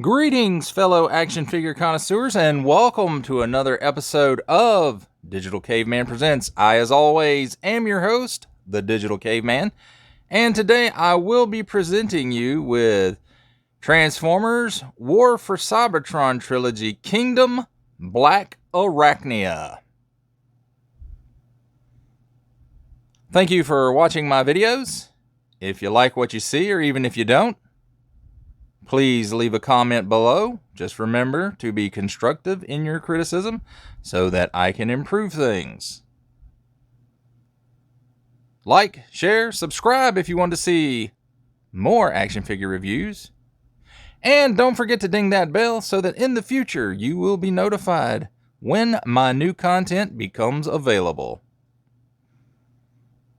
Greetings, fellow action figure connoisseurs, and welcome to another episode of Digital Caveman Presents. I, as always, am your host, the Digital Caveman, and today I will be presenting you with Transformers War for Cybertron Trilogy Kingdom Black Arachnia. Thank you for watching my videos. If you like what you see, or even if you don't, please leave a comment below. Just remember to be constructive in your criticism so that I can improve things. Like, share, subscribe if you want to see more action figure reviews. And don't forget to ding that bell so that in the future you will be notified when my new content becomes available.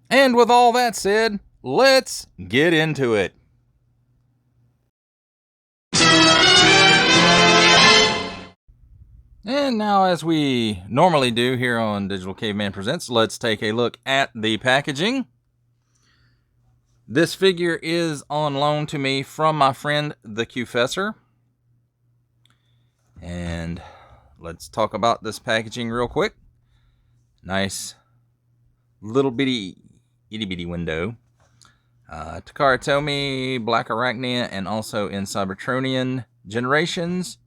And with all that said, let's get into it. And now, as we normally do here on Digital Caveman Presents, let's take a look at the packaging. This figure is on loan to me from my friend, the Qfessor. And let's talk about this packaging real quick. Nice little bitty, itty bitty window. Takara Tomy, Black Arachnia, and also in Cybertronian generations.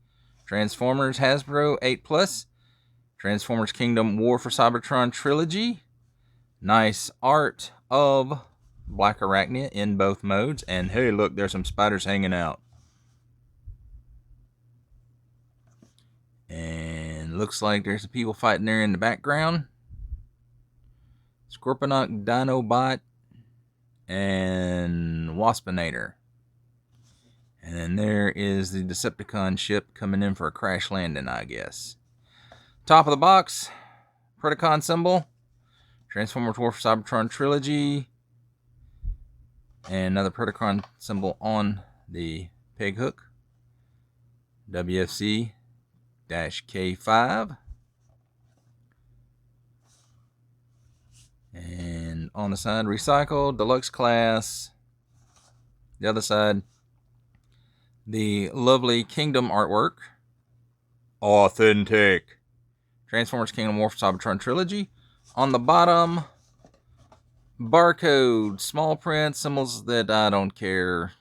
Transformers Hasbro 8+, Transformers Kingdom War for Cybertron Trilogy. Nice art of Black Arachnia in both modes. And hey, look, there's some spiders hanging out. And looks like there's some people fighting there in the background. Scorponok, Dinobot, and Waspinator. And then there is the Decepticon ship coming in for a crash landing, I guess. Top of the box, Predacon symbol. Transformers War for Cybertron Trilogy. And another Predacon symbol on the peg hook. WFC-K5. And on the side, recycled, deluxe class. The other side, the lovely Kingdom artwork. Authentic. Transformers Kingdom War for Cybertron Trilogy. On the bottom, barcode, small print, symbols that I don't care.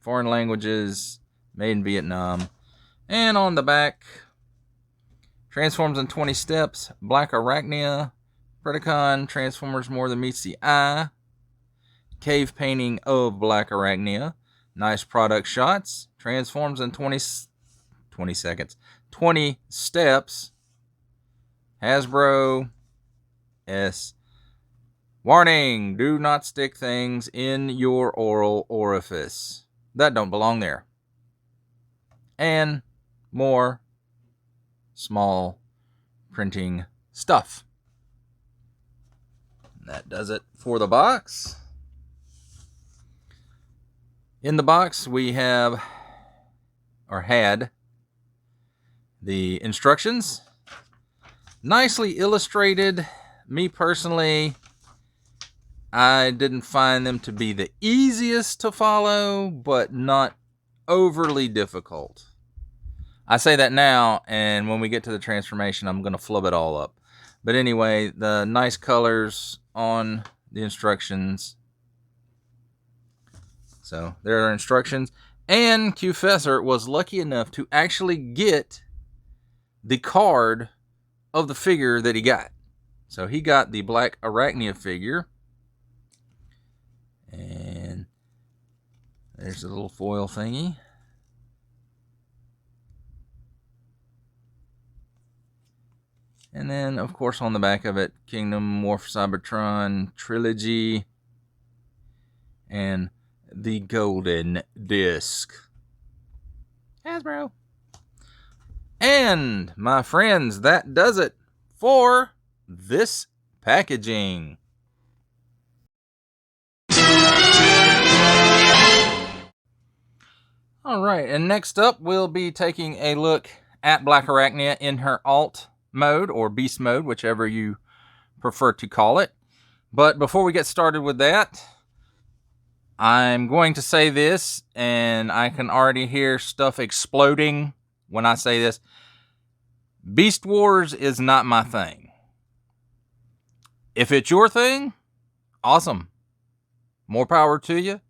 Foreign languages, made in Vietnam. And on the back, Transforms in 20 Steps, Black Arachnia, Predacon, Transformers More Than Meets the Eye, cave painting of Black Arachnia. Nice product shots. Transforms in 20 seconds. 20 steps. Hasbro S. Warning, do not stick things in your oral orifice. That don't belong there. And more small printing stuff. That does it for the box. In the box, we have, or had, the instructions. Nicely illustrated. Me personally, I didn't find them to be the easiest to follow, but not overly difficult. I say that now, and when we get to the transformation, I'm going to flub it all up. But anyway, the nice colors on the instructions. So there are instructions. And Qfessor was lucky enough to actually get the card of the figure that he got. So he got the Black Arachnia figure. And there's the little foil thingy. And then, of course, on the back of it, Kingdom War for Cybertron Trilogy. And the golden disc. Hasbro. And, my friends, that does it for this packaging. Alright, and next up, we'll be taking a look at Black Arachnia in her alt mode, or beast mode, whichever you prefer to call it. But before we get started with that, I'm going to say this, and I can already hear stuff exploding when I say this. Beast Wars is not my thing. If it's your thing, awesome. More power to you.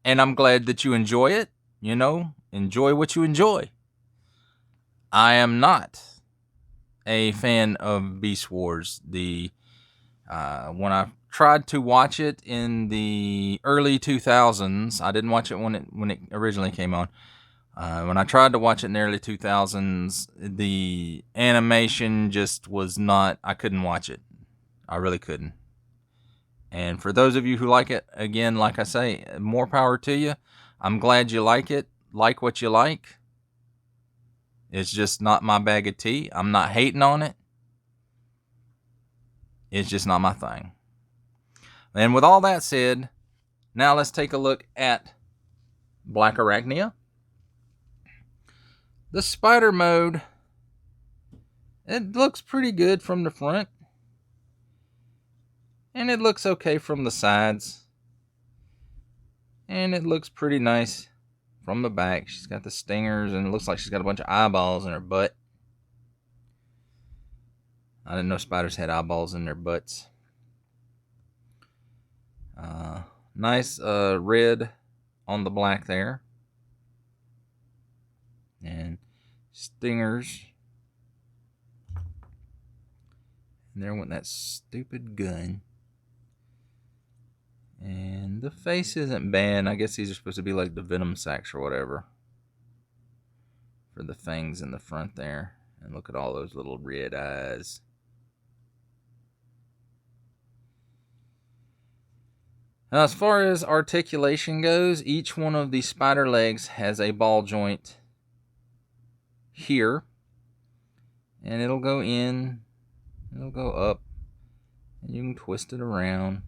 And I'm glad that you enjoy it. You know, enjoy what you enjoy. I am not a fan of Beast Wars. When I tried to watch it in the early 2000s, I didn't watch it when it originally came on. When I tried to watch it in the early 2000s, the animation just was not. I couldn't watch it. I really couldn't. And for those of you who like it, again, like I say, more power to you. I'm glad you like it. Like what you like. It's just not my bag of tea. I'm not hating on it. It's just not my thing. And with all that said, now let's take a look at Black Arachnia. The spider mode, it looks pretty good from the front. And it looks okay from the sides. And it looks pretty nice from the back. She's got the stingers, and it looks like she's got a bunch of eyeballs in her butt. I didn't know spiders had eyeballs in their butts. Nice red on the black there. And stingers. And there went that stupid gun. And the face isn't bad. I guess these are supposed to be like the venom sacs or whatever. For the fangs in the front there. And look at all those little red eyes. Now, as far as articulation goes, each one of the spider legs has a ball joint here. And it'll go in. It'll go up. And you can twist it around.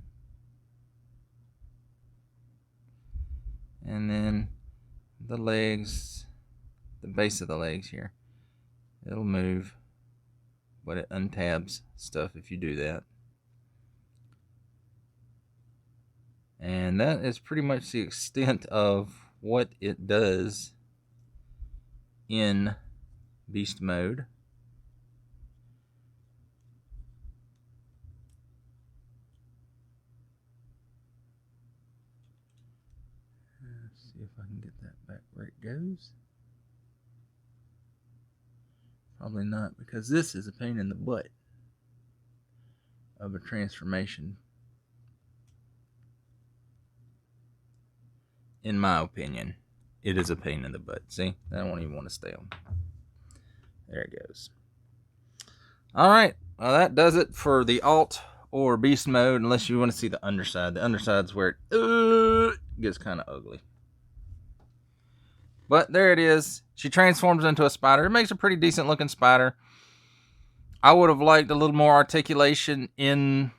And then the legs, the base of the legs here, it'll move, but it untabs stuff if you do that. And that is pretty much the extent of what it does in beast mode. Let's see if I can get that back where it goes. Probably not, because this is a pain in the butt of a transformation. In my opinion, it is a pain in the butt. See, I don't even want to stay on. There it goes. All right, well, that does it for the alt or beast mode, unless you want to see the underside. The underside's where it gets kind of ugly. But there it is. She transforms into a spider. It makes a pretty decent looking spider. I would have liked a little more articulation in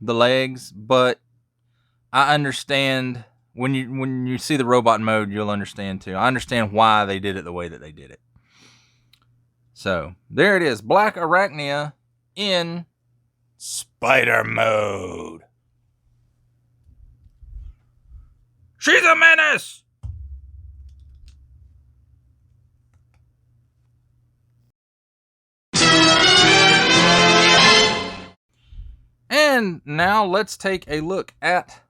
the legs, but I understand when you see the robot mode, you'll understand too. I understand why they did it the way that they did it. So there it is, Black Arachnia in spider mode. She's a menace. And now let's take a look at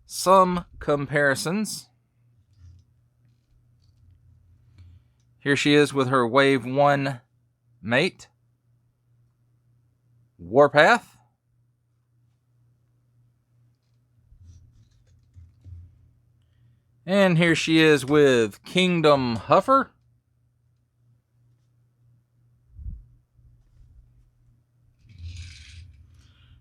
some comparisons. Here she is with her Wave 1 mate, Warpath. And here she is with Kingdom Huffer.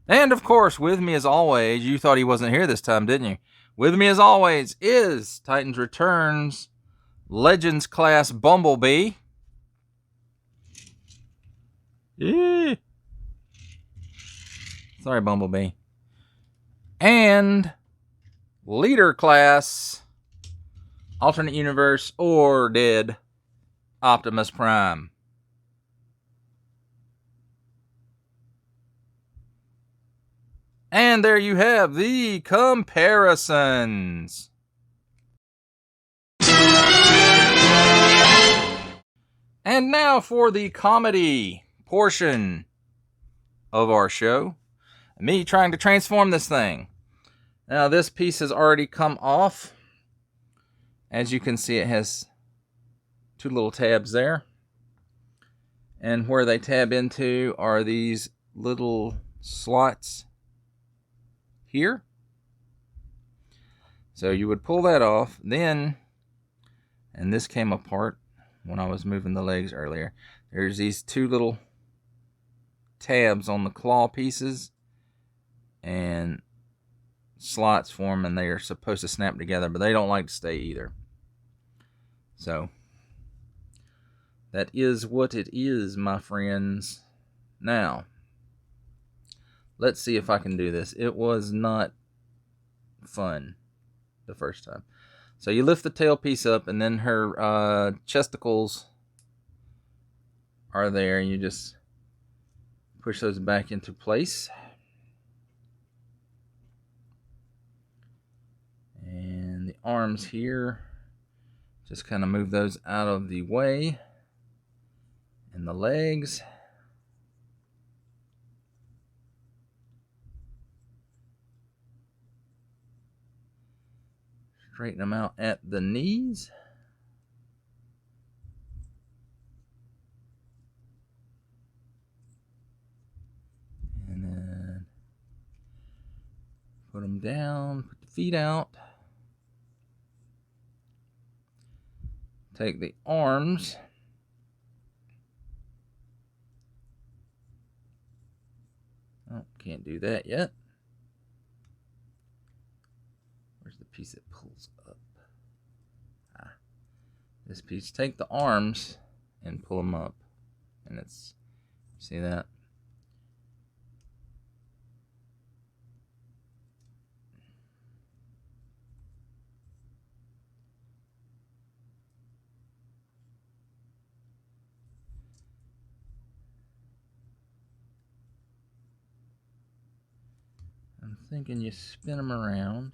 And of course, with me as always, you thought he wasn't here this time, didn't you? With me as always is Titans Returns Legends Class Bumblebee. Yeah. Sorry, Bumblebee. And Leader Class Alternate Universe or Dead Optimus Prime. And there you have the comparisons. And now for the comedy portion of our show. Me trying to transform this thing. Now this piece has already come off. As you can see, it has two little tabs there. And where they tab into are these little slots here. So you would pull that off, then, and this came apart when I was moving the legs earlier, there's these two little tabs on the claw pieces and slots form, and they are supposed to snap together, but they don't like to stay either. So that is what it is, my friends. Now let's see if I can do this. It was not fun the first time. So you lift the tail piece up, and then her chesticles are there, and you just push those back into place. And the arms here, just kind of move those out of the way. And the legs. Straighten them out at the knees. And then put them down, put the feet out. Take the arms. Oh, can't do that yet. Where's the piece that pulls up? This piece. Take the arms and pull them up. And it's, see that? I'm thinking you spin them around.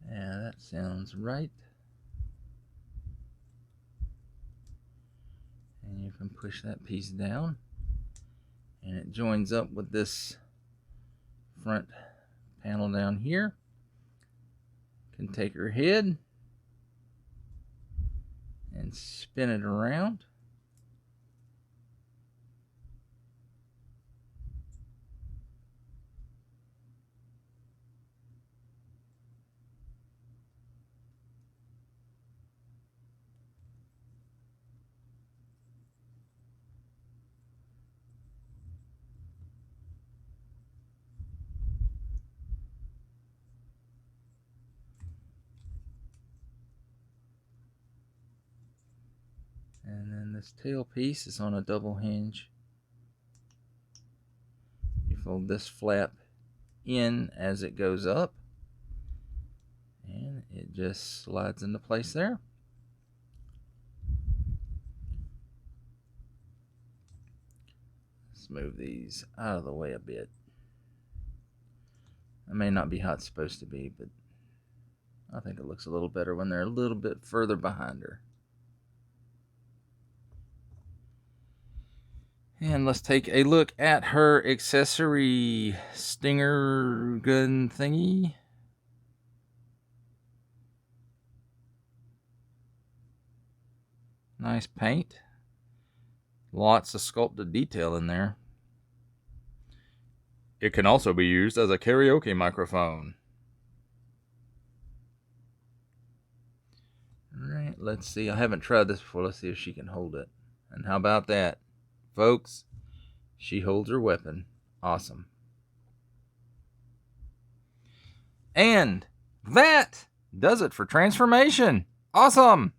Yeah, that sounds right. And you can push that piece down, and it joins up with this front panel down here. You can take her head and spin it around. And then this tail piece is on a double hinge. You fold this flap in as it goes up, and it just slides into place there. Let's move these out of the way a bit. It may not be how it's supposed to be, but I think it looks a little better when they're a little bit further behind her. And let's take a look at her accessory stinger gun thingy. Nice paint. Lots of sculpted detail in there. It can also be used as a karaoke microphone. Alright, let's see. I haven't tried this before. Let's see if she can hold it. And how about that? Folks, she holds her weapon. Awesome. And that does it for transformation. Awesome.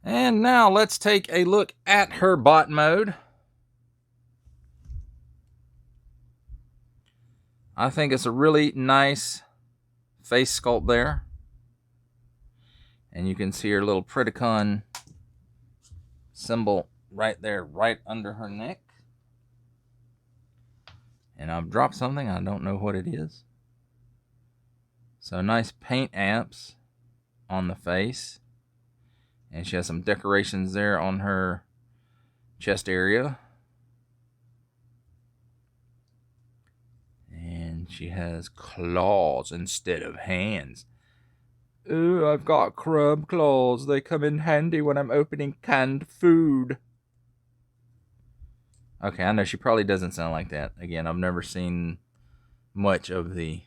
And now let's take a look at her bot mode. I think it's a really nice face sculpt there. And you can see her little Predacon symbol right there, right under her neck. And I've dropped something. I don't know what it is. So nice paint apps on the face. And she has some decorations there on her chest area. And she has claws instead of hands. Ooh, I've got crab claws. They come in handy when I'm opening canned food. Okay, I know she probably doesn't sound like that. Again, I've never seen much of the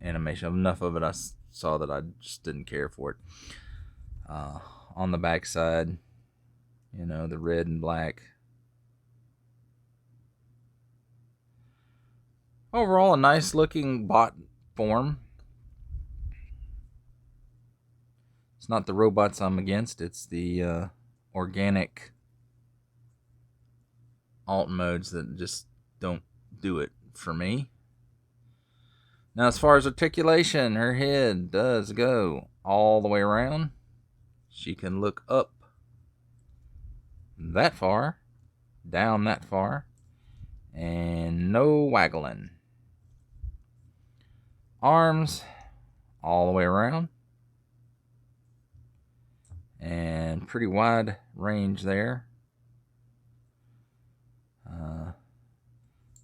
animation. Enough of it I saw that I just didn't care for it. On the back side, you know, the red and black. Overall, a nice looking bot form. It's not the robots I'm against. It's the organic alt modes that just don't do it for me. Now, as far as articulation, her head does go all the way around. She can look up that far, down that far, and no waggling. Arms all the way around, and pretty wide range there.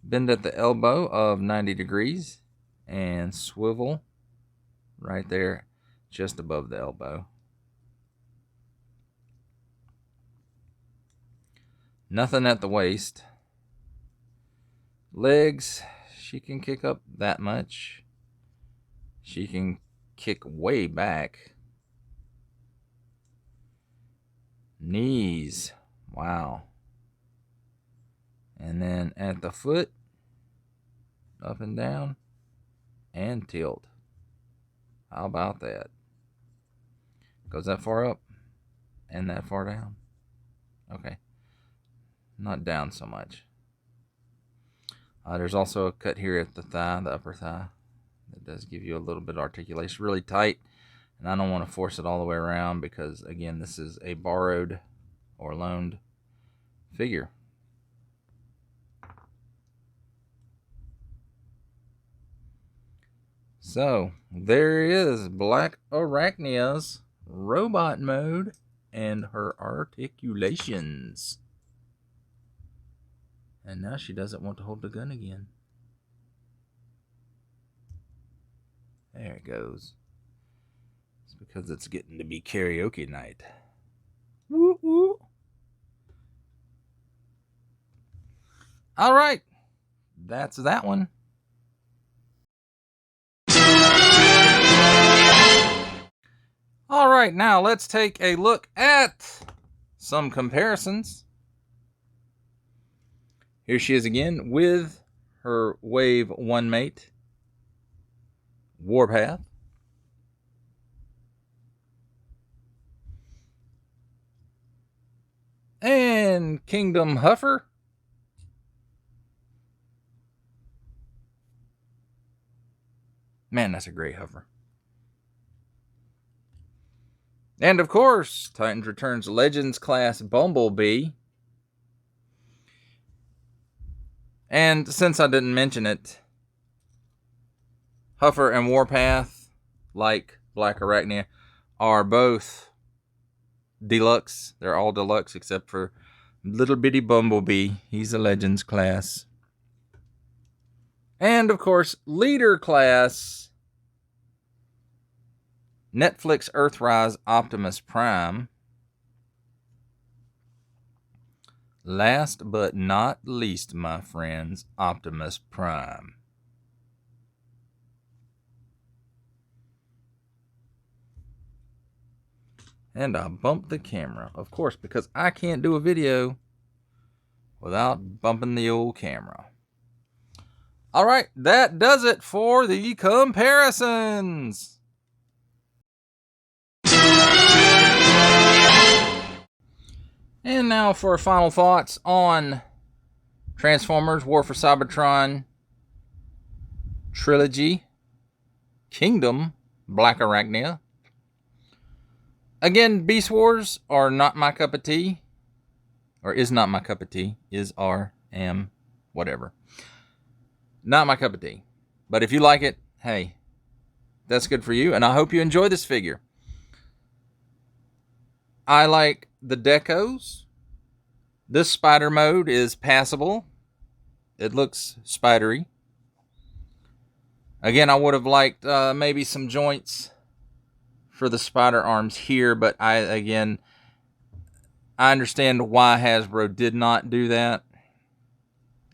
Bend at the elbow of 90 degrees and swivel right there just above the elbow. Nothing at the waist. Legs, she can kick up that much. She can kick way back. Knees, wow. And then at the foot, up and down, and tilt. How about that? Goes that far up and that far down. Okay. Not down so much. There's also a cut here at the thigh, the upper thigh. That does give you a little bit of articulation. Really tight. And I don't want to force it all the way around because, again, this is a borrowed or loaned figure. So, there is Black Arachnia's robot mode and her articulations. And now she doesn't want to hold the gun again. There it goes. It's because it's getting to be karaoke night. Woo woo. All right. That's that one. All right, now let's take a look at some comparisons. Here she is again with her Wave 1 mate, Warpath. And Kingdom Huffer. Man, that's a great Huffer. And of course, Titans Returns Legends class Bumblebee. And since I didn't mention it, Huffer and Warpath, like Black Arachnia, are both deluxe. They're all deluxe except for little bitty Bumblebee. He's a Legends class. And of course, Leader class Netflix Earthrise Optimus Prime. Last but not least, my friends, Optimus Prime. And I bumped the camera, of course, because I can't do a video without bumping the old camera. All right, that does it for the comparisons. And now for final thoughts on Transformers War for Cybertron Trilogy Kingdom Black Arachnia. Again, Beast Wars are not my cup of tea. Or is not my cup of tea. Is, are, am, whatever. Not my cup of tea. But if you like it, hey, that's good for you, and I hope you enjoy this figure. I like the decos. This spider mode is passable. It looks spidery. Again, I would have liked maybe some joints for the spider arms here, but I understand why Hasbro did not do that.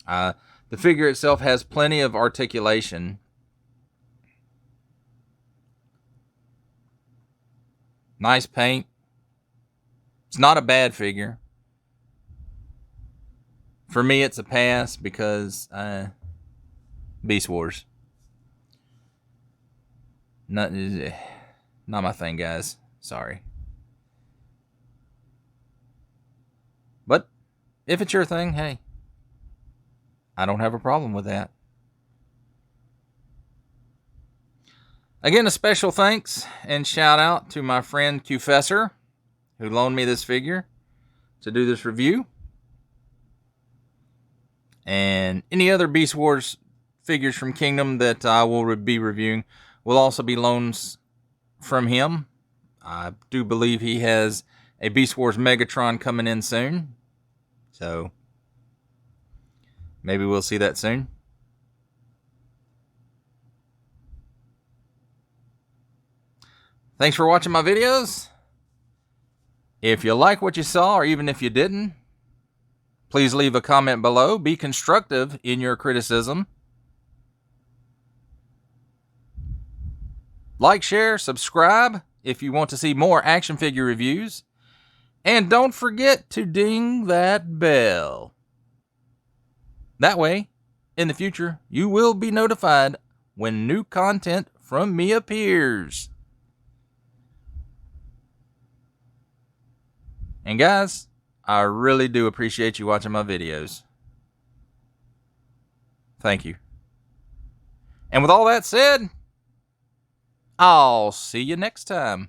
The figure itself has plenty of articulation. Nice paint. It's not a bad figure. For me, it's a pass because Beast Wars. Not my thing, guys. Sorry. But if it's your thing, hey, I don't have a problem with that. Again, a special thanks and shout out to my friend Qfessor, who loaned me this figure to do this review. And any other Beast Wars figures from Kingdom that I will be reviewing will also be loans from him. I do believe he has a Beast Wars Megatron coming in soon. So maybe we'll see that soon. Thanks for watching my videos. If you like what you saw, or even if you didn't, please leave a comment below. Be constructive in your criticism. Like, share, subscribe if you want to see more action figure reviews. And don't forget to ding that bell. That way, in the future, you will be notified when new content from me appears. And guys, I really do appreciate you watching my videos. Thank you. And with all that said, I'll see you next time.